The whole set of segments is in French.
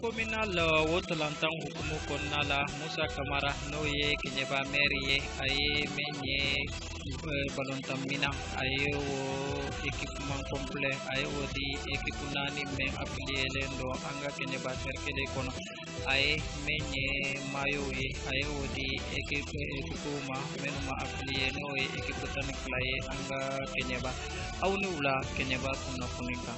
communal wotolantan hukumu konnala Musa Kamara noye kenyeba mairie aye menye balontan mina aye wo équipement complet aye wodi équipe nani men affilié lendo anga kenyeba cercle kono aye menye mayo ye aye wodi équipe ma menuma affilié noye équipe tan playe anga kenyeba awni wula kenyeba kunna kuninka.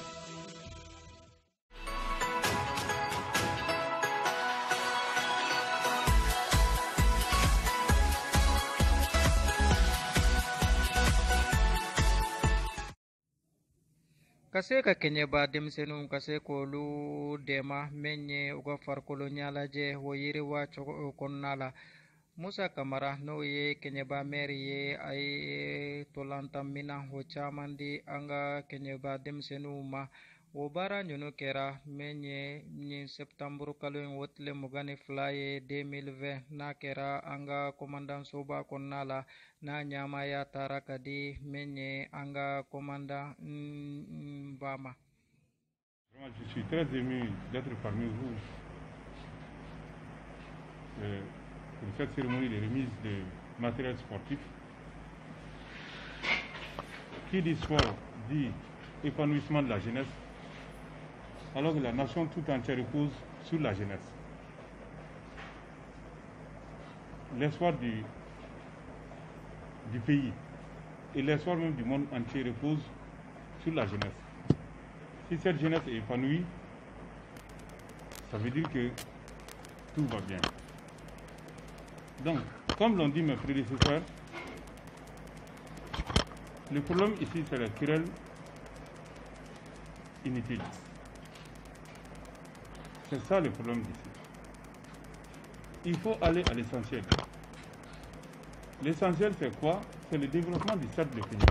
Kase ka kenyeba demsenu kase kolu dema menye uga farkolo nyala je wo yiri wa konnala Musa Kamara no ye kenyeba mairie ay tolanta mina ho chamandi anga kenyeba demsenu ma wo bara nyunu kera menye ni septembre kaloin wotle mugani flaye 2020 na kera anga commandant soba konnala na nyama ya tarakadi menye anga commandant Bama. Je suis très ému d'être parmi vous pour cette cérémonie de remise de matériel sportif. Qui dit sport dit épanouissement de la jeunesse, alors que la nation tout entière repose sur la jeunesse. L'espoir du pays et l'espoir même du monde entier repose sur la jeunesse. Si cette jeunesse est épanouie, ça veut dire que tout va bien. Donc, comme l'ont dit mes prédécesseurs, le problème ici, c'est la querelle inutile. C'est ça le problème d'ici. Il faut aller à l'essentiel. L'essentiel, c'est quoi? C'est le développement du stade de Kenya.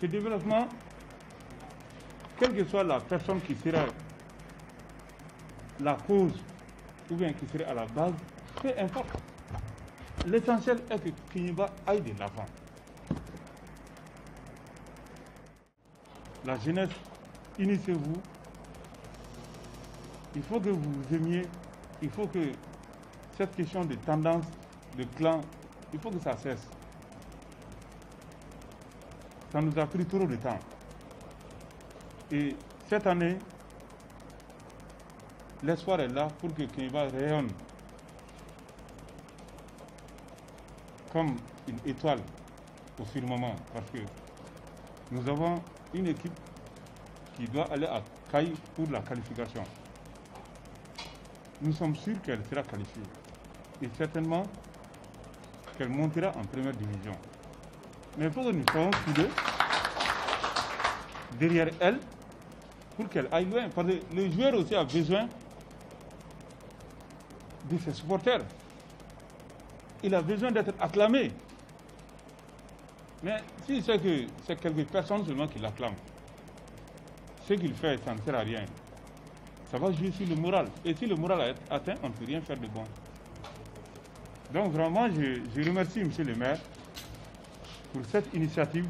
Ce développement, quelle que soit la personne qui sera la cause ou bien qui serait à la base, peu importe. L'essentiel est que Kenya aille de l'avant. La jeunesse, unissez-vous. Il faut que vous vous aimiez. Il faut que cette question de tendance, de clan, il faut que ça cesse. Ça nous a pris trop de temps. Et cette année, l'espoir est là pour que Kenya rayonne comme une étoile au firmament. Parce que nous avons une équipe qui doit aller à Caille pour la qualification. Nous sommes sûrs qu'elle sera qualifiée. Et certainement qu'elle montera en première division. Mais il faut que nous soyons soudés derrière elle pour qu'elle aille loin. Parce que le joueur aussi a besoin de ses supporters. Il a besoin d'être acclamé. Mais si c'est que c'est quelques personnes seulement qui l'acclament, ce qu'il fait, ça ne sert à rien. Ça va jouer sur le moral. Et si le moral est atteint, on ne peut rien faire de bon. Donc vraiment, je remercie M. le maire pour cette initiative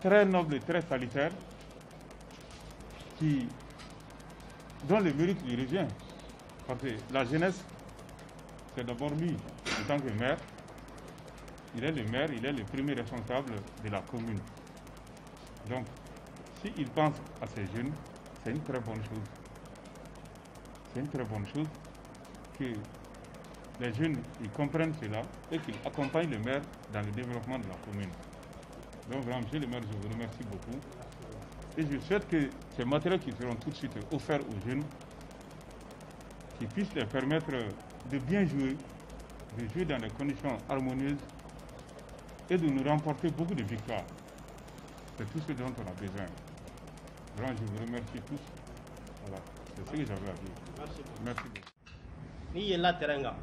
très noble et très salutaire dont le mérite lui revient. Parce que la jeunesse, c'est d'abord lui, en tant que maire. Il est le maire, il est le premier responsable de la commune. Donc, s'il pense à ces jeunes, c'est une très bonne chose. C'est une très bonne chose que les jeunes ils comprennent cela et qu'ils accompagnent le maire dans le développement de la commune. Donc, vraiment, monsieur le maire, je vous remercie beaucoup. Et je souhaite que ces matériels qui seront tout de suite offerts aux jeunes, qui puissent leur permettre de bien jouer, de jouer dans des conditions harmonieuses et de nous remporter beaucoup de victoires. C'est tout ce dont on a besoin. Vraiment, je vous remercie tous. Voilà, c'est ce que j'avais à dire. Merci beaucoup. Merci beaucoup. Ni la teranga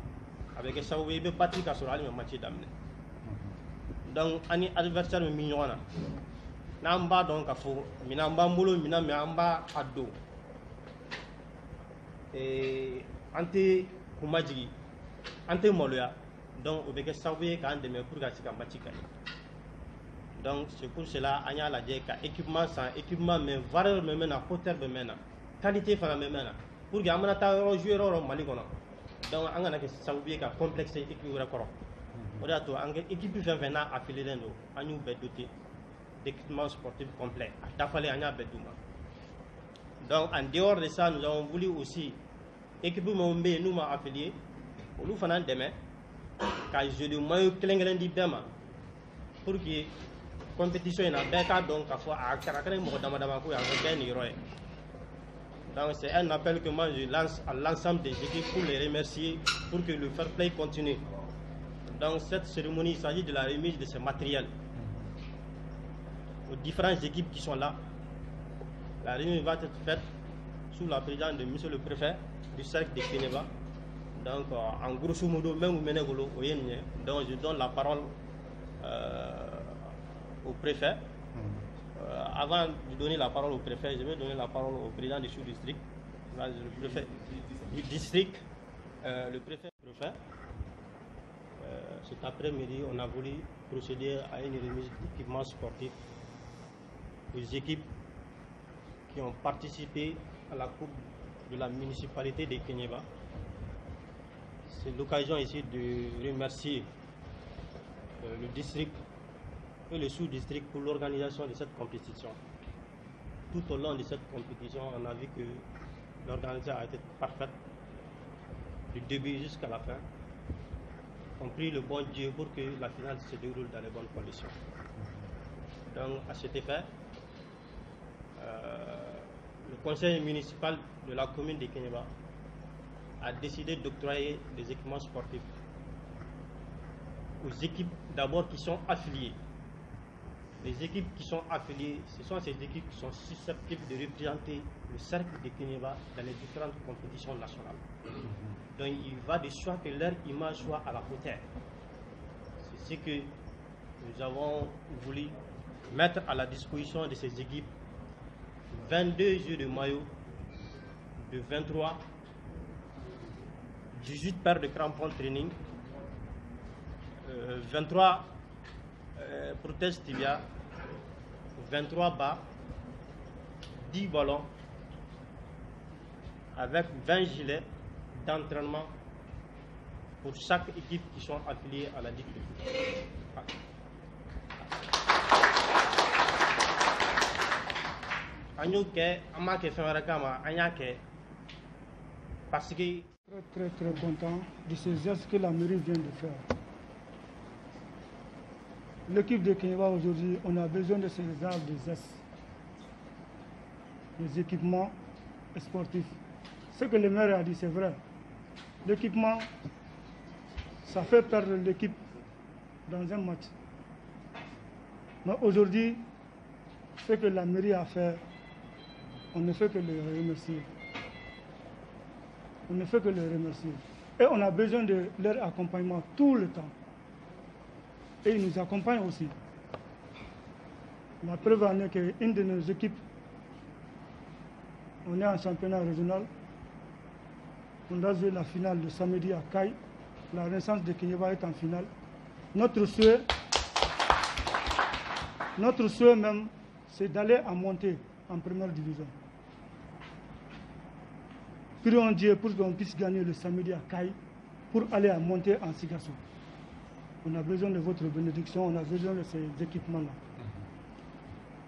avec ça vous be Patrick sur ali match damne. Donc ani adversaire mi ñona. Namba donc afo mina mba mbolo mina mi amba addo. Ante kumajigi ante moloya donc o be que ça vous ka ndeme pour ka sika match kay. Donc c'est pour cela qu'on a dit que l'équipement sans équipement, mais valeur me mène, hauteur me mène, qualité me mène. Pour que amana ta jouer au Mali kono. Donc on a que ça oublie que complexe équipe record. On a tout en équipe 20 ans affilié d'endo, on nous doté d'équipements sportifs complets. D'affaler on a besoin. Donc en dehors de ça, nous avons voulu aussi équipement nous m'a affilié. Nous faisons demain quand je dis maillot clingueland di bema pour que compétition ina beka donc à fois à caractère mo dama ko ya ben héros. Donc c'est un appel que moi je lance à l'ensemble des équipes pour les remercier pour que le fair play continue. Donc cette cérémonie, il s'agit de la remise de ce matériel aux différentes équipes qui sont là. La remise va être faite sous la présidence de monsieur le préfet du cercle de Kénéba. Donc en grosso modo, même au Yéné, donc je donne la parole au préfet. Avant de donner la parole au préfet, je vais donner la parole au président du sous-district, le préfet du district, le préfet. Cet après-midi, on a voulu procéder à une remise d'équipements sportifs aux équipes qui ont participé à la Coupe de la municipalité de Kénéba. C'est l'occasion ici de remercier le district et le sous-district pour l'organisation de cette compétition. Tout au long de cette compétition, on a vu que l'organisation a été parfaite, du début jusqu'à la fin. On prie le bon Dieu pour que la finale se déroule dans les bonnes conditions. Donc, à cet effet, le conseil municipal de la commune de Kénéba a décidé d'octroyer des équipements sportifs aux équipes d'abord qui sont affiliées. Les équipes qui sont affiliées, ce sont ces équipes qui sont susceptibles de représenter le cercle de Kénéba dans les différentes compétitions nationales. Donc il va de soi que leur image soit à la hauteur. C'est ce que nous avons voulu mettre à la disposition de ces équipes 22 jeux de maillot de 23, 18 paires de crampons training, 23 protèges tibia, 23 bas, 10 ballons, avec 20 gilets d'entraînement pour chaque équipe qui sont affiliées à la dite équipe. Parce que très content de ces gestes que la mairie vient de faire. L'équipe de Kénéba aujourd'hui, on a besoin de ces genres de gestes, des équipements sportifs. Ce que le maire a dit, c'est vrai. L'équipement, ça fait perdre l'équipe dans un match. Mais aujourd'hui, ce que la mairie a fait, on ne fait que le remercier. On ne fait que le remercier. Et on a besoin de leur accompagnement tout le temps. Et ils nous accompagnent aussi. La preuve en est qu'une de nos équipes, on est en championnat régional. On a joué la finale le samedi à Caille. La Renaissance de Kénéba est en finale. Notre souhait même, c'est d'aller à monter en première division. Prions Dieu pour qu'on puisse gagner le samedi à Caille pour aller à monter en Sigasso. On a besoin de votre bénédiction, on a besoin de ces équipements-là.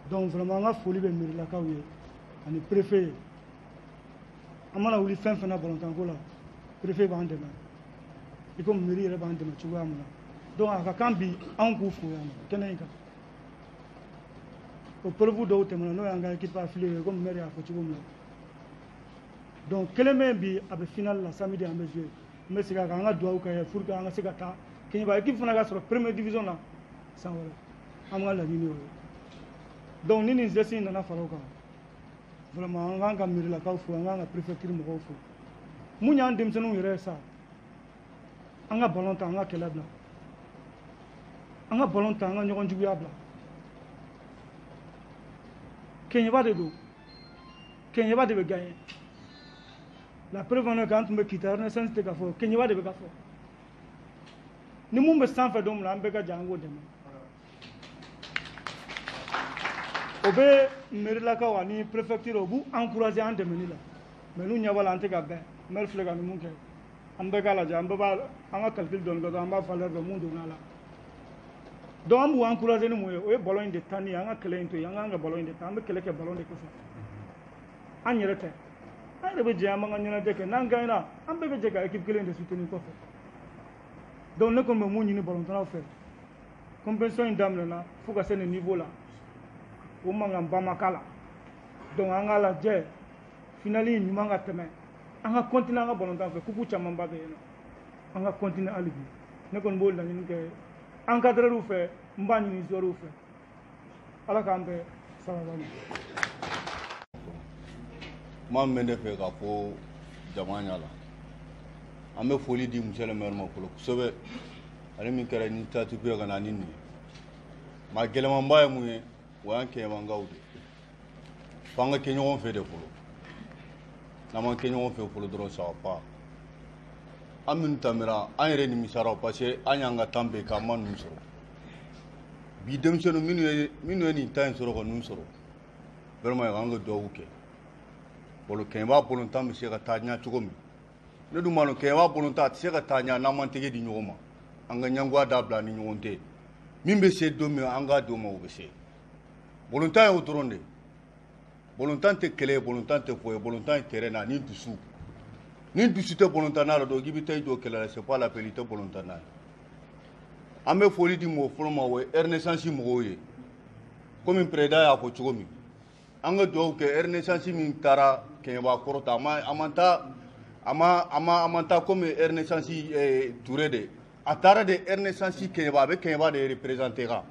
Donc vraiment, on a folie de Mirilaka, on est préfet. On a voulu faire un bon là. Préfet va en demain. Et comme Miri va en demain, tu vois. Donc à Kakambi, on couvre. Pour vous d'autres, nous avons une équipe affiliée comme Miri à Kochibom. Donc, quel est le but de la finale la samedi à mesure? Mais c'est qu'on a droit au cas où on a sécata. Qui va équipe fana sur la première division là, sans voilà. On a la ligne. Donc, nous nous essayons de faire ça. Vraiment, on a gagné la cause, on a préféré me refaire. Nous avons dit que nous avons ça. On a ballon temps, on a quel âge? On a ballon temps, on a un joueur. Qui va de dos? Qui va de gagner? La preuve en est quand me quitte, on est sans te gaffer. Qui va de gaffer? Nous sommes sans faire d'homme là, on peut pas demain. o bɛ mairilakaw ani préfecture o b'u encourager an dɛmɛni la mais n'u ɲɛ b'a la an tɛ ka bɛn maire filɛ ka nin mun kɛ an bɛɛ k'a lajɛ an bɛɛ b'a an ka calcul dɔɔni kɛ an b'a fɔ leur fɛ mun donna a la donc an b'u encourager ni mun ye o ye ballon in de tanni an ka kɛlɛ in to yen an k'an ka ballon in de ta an bɛ kɛlɛ kɛ ballon de kɔfɛ an yɛrɛ tɛ an yɛrɛ bɛ jɛ an b'an ka ɲɛnajɛ kɛ n'an gagnera an bɛɛ bɛ jɛ ka équipe kelen de soutenir kɔfɛ donc ne kɔni bɛ mun ɲini ballontannaw fɛ compétition in daminɛna fo ka se nin niveau la o mankan ba ma k'a la donc an k'a lajɛ finale in ɲuman ka tɛmɛ an ka continuer an ka ballontan fɛ kuku camanba bɛ yen nɔ an ka continuer hali bi ne kɔni b'o laɲini kɛ encadreur fɛ n b'a ɲini joueur fɛ ala k'an bɛɛ sababa ma. maa min bɛ ne fɛ k'a fɔ jama ɲa la an bɛ foli di monsieur le maire ma fɔlɔ kosɛbɛ ale min kɛra initiative ye ka na ni nin ye maa gɛlɛmanba ye mun ye o y'an kɛɲɛmankaw de f'an ka kɛ ɲɔgɔn fɛ de fɔlɔ n'an ma kɛ ɲɔgɔn fɛ fɔlɔ dɔrɔn ça va pas an minnu tɛmɛra an yɛrɛ nimisara parce que an y'an ka temps bɛɛ kɛ an ma ninnu sɔrɔ bi denmisɛnninw minnu ye nin temps in sɔrɔ ka ninnu sɔrɔ vraiment an ka duwawu kɛ bolo kɛɲɛba bolotan bɛ se ka taa ɲɛ cogo min ne dun b'a dɔn kɛɲɛba bolotan a tɛ se ka taa ɲɛ n'an m'an tɛgɛ di ɲɔgɔn ma an ka ɲɛngoya dabila ni ɲɔgɔn tɛ min bɛ se don min an k'a d'o ma o bɛ se bolotan ye o dɔrɔn de bolotan tɛ kɛlɛ ye bolotan tɛ foyi ye bolotan ye terrain na ni dusu ni dusu tɛ bolotan na la dɔn k'i bɛ taa i jɔ kɛlɛ la c'est pas la peine i tɛ bolotan na ye an bɛ foli di mɔgɔ fɔlɔ ma o ye renaissance mɔgɔw ye komi président y'a fɔ cogo min an ka duwawu kɛ renaissance min taara kɛɲɛba kɔrɔta a man taa komi renaissance Touré de a taara de renaissance kɛɲɛba a bɛ kɛɲɛba de représenter kan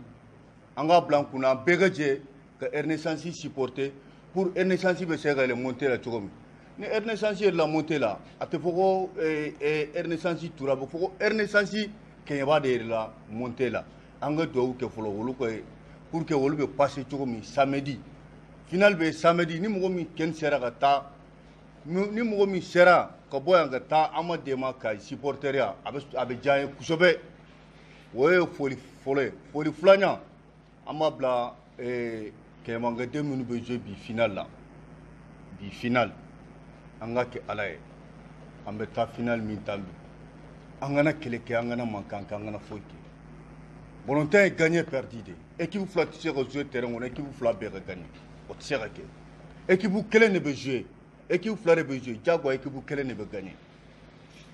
an ka bila an kunna an bɛɛ ka jɛ ka renaissance supporter pour renaissance bɛ se ka yɛlɛ monter la cogo min ni renaissance yɛlɛla monter la a tɛ fɔ ko renaissance Touré a bɛ fɔ ko renaissance kɛɲɛba de yɛlɛla monter la an ka duwawu kɛ fɔlɔ olu ka pour que olu bɛ passer cogo min samedi final bɛ samedi ni mɔgɔ min kɛni sera ka taa ni mɔgɔ min sera ka bɔ yan ka taa an ma dɛmɛ ka supporteria a bɛ diya an ye kosɛbɛ o ye foli fɔlɔ ye foli filanan an b'a bila kɛɲɛmankaden minnu bɛ jouer bi final la bi final an ka kɛ ala ye an bɛ taa final min ta bi an kana kɛlɛ kɛ an kana mankan kɛ an kana foyi kɛ ballontan ye gagné perdu de équipe fila tɛ se ka jouer terrain kɔnɔ équipe fila bɛɛ ka gagné o tɛ se ka kɛ équipe kelen de bɛ jouer équipe fila de bɛ jouer jagoya équipe kelen de bɛ gagné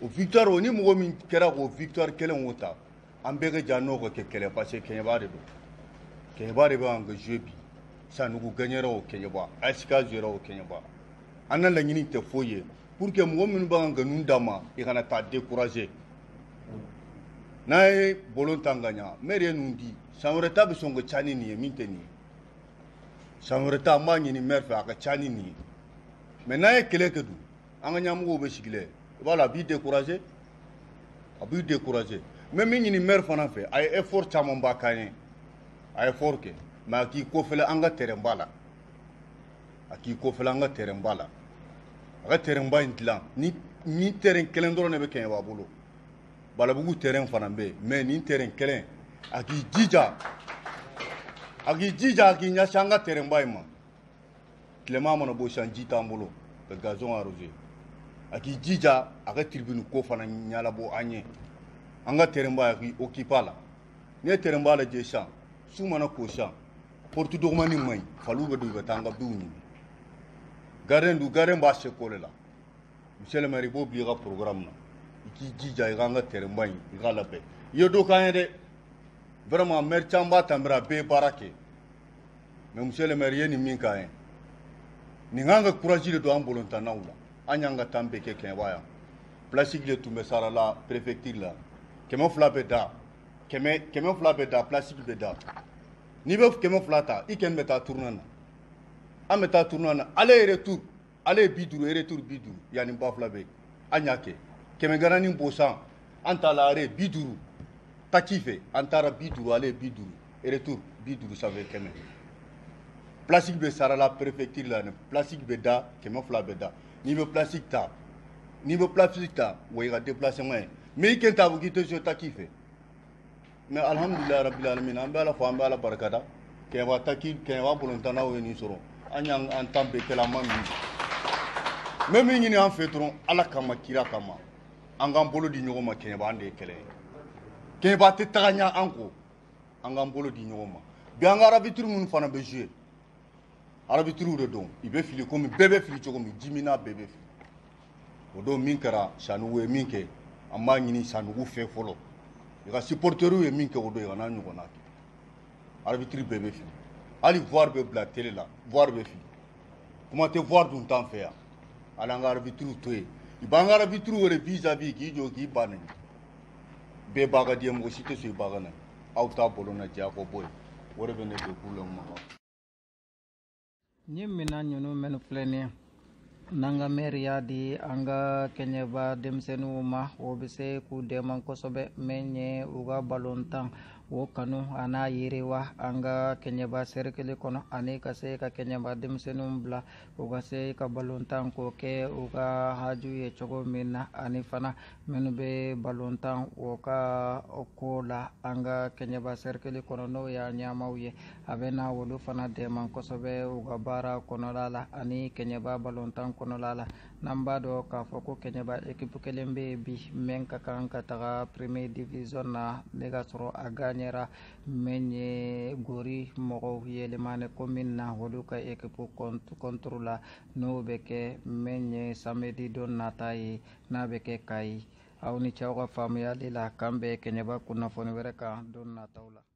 o victoire o ni mɔgɔ min kɛra k'o victoire kelen o ta an bɛɛ ka jɛ n'o ka kɛ kɛlɛ parce que kɛɲɛba de don kɛɲɛba de b'an ka jouer bi Sanogo gagnera o kɛɲɛba ASK jouera o kɛɲɛba an na laɲini tɛ foyi ye pour que mɔgɔ minnu b'an ka nkalon d'a ma i kana taa décourager n'a ye ballontan ka ɲa maire ye ninnu di san wɛrɛ ta bɛ sɔn ka ca ni nin ye min tɛ nin ye san wɛrɛ ta an b'a ɲini maire fɛ a ka ca ni nin ye mais n'a ye kɛlɛ kɛ dun an ka ɲɛmɔgɔw bɛ sigi la i b'a dɔn a b'i décourager mais min ɲini maire fana fɛ a ye effort camanba k'an ye a ye effort kɛ mais a k'i kɔfɛlɛ an ka terrain ba la a ka terrain ba in dilan ni terrain kelen dɔrɔn de bɛ Kɛɲɛba bolo Balabugu terrain fana bɛ yen mais nin terrain kelen a k'i jija a k'i ɲɛsin an ka terrain ba in ma tilema mana bɔ sisan ji t'an bolo ka gazon arroser a k'i jija a ka tribune ko fana ɲɛnabɔ an ye an ka terrain ba a k'i occuper a la n'i ye terrain ba lajɛ sisan su mana ko sisan porte dɔgɔmani man ɲi faliw bɛ don u bɛ taa an ka duw ɲini gardien b'a seko de la monsieur le maire i b'o bila i ka programme na i k'i jija i k'an ka terrain ba in i k'a labɛn i ye dɔ k'an ye dɛ vraiment maire caman b'a tanbira a bɛɛ ye baara kɛ mais monsieur le maire i ye nin min k'an ye nin k'an ka courage de don an bolontanaw la an y'an ka temps bɛɛ kɛ Kɛɲɛba yan plastique de tun bɛ sara la préfecture la 200 bɛ da 200 bɛ da plastique bɛ da n'i bɛ 200 ta i kɛni bɛ taa tournoi na an bɛ taa tournoi na aller retour ale ye 50 retour 50 yanni ba fila bɛ an y'a kɛ 100 garanni b'o san an ta la ale 50 taxi fɛ an taara 50 ale ye 50 retour 50 ça fait 100 plastique bɛ sara la préfecture la plastique bɛ da 200 bɛ da n'i bɛ plastique ta o ye ka déplacement ye mais i kɛn t'a fɔ k'i tɛ so taxi fɛ mais alhamdulilayi rabil alamin an bɛ ala fo an bɛ ala barikada kɛɲɛba taki kɛɲɛba bolontanaw ye nin sɔrɔ an y'an an tan bɛɛ kɛla an ma min n bɛ min ɲini an fɛ dɔrɔn ala kama kira kama an k'an bolo di ɲɔgɔn ma kɛɲɛba an de ye kɛlɛ ye kɛɲɛba tɛ taga ɲɛ an kɔ an k'an bolo di ɲɔgɔn ma bi an ka arabitiri minnu fana bɛ jouer arabitiriw de don i bɛ fili komi bɛɛ bɛ fili cogo min jimina bɛɛ bɛ fili o don min kɛra Sanogo ye min kɛ an b'a ɲini Sanogo fɛ fɔlɔ i ka supporteriw ye min kɛ o don i kana ɲɔgɔnna kɛ arbitre bɛɛ bɛ fili hali VAR bɛ bila télé la VAR bɛ fili kuma tɛ VAR dun t'an fɛ yan hali an ka arbitriw to yen i b'an ka arbitriw wele vis-à-vis k'i jɔ k'i ban nin bɛɛ b'a ka diɲɛ mɔgɔ si tɛ sɔn i ba ka na aw t'a bolo na diya ko bɔ yen o de bɛ ne don pour le moment. Ɲin mina ɲunu minnu filɛ nin ye n'an ka maire y'a di an ka kɛɲɛba denmisɛnninw ma o bɛ se k'u dɛmɛ kosɛbɛ min ye u ka balontan o kanu a n'a yiriwa an ka kɛɲɛba cercle kɔnɔ ani ka se ka kɛɲɛba denmisɛnninw bila u ka se ka balontan k'o kɛ u ka haju ye cogo min na ani fana minnu bɛ balontan o ka ko la an ka kɛɲɛba cercle kɔnɔ n'o y'a ɲɛmaw ye a bɛ na olu fana dɛmɛ kosɛbɛ u ka baara kɔnɔla la ani kɛɲɛba balontan kɔnɔla la n'an b'a dɔn k'a fɔ ko kɛɲɛba équipe kelen bɛ yen bi min ka kan ka taga premier division na ne ka sɔrɔ a gagnera min ye Gori mɔgɔw yɛlɛmani ko min na olu ka équipe contre la n'o bɛ kɛ min ye samedi don nata ye n'a bɛ kɛ Kayi aw ni cɛw ka faamuyali la k'an bɛ kɛɲɛba kunnafoni wɛrɛ kan don nataw la.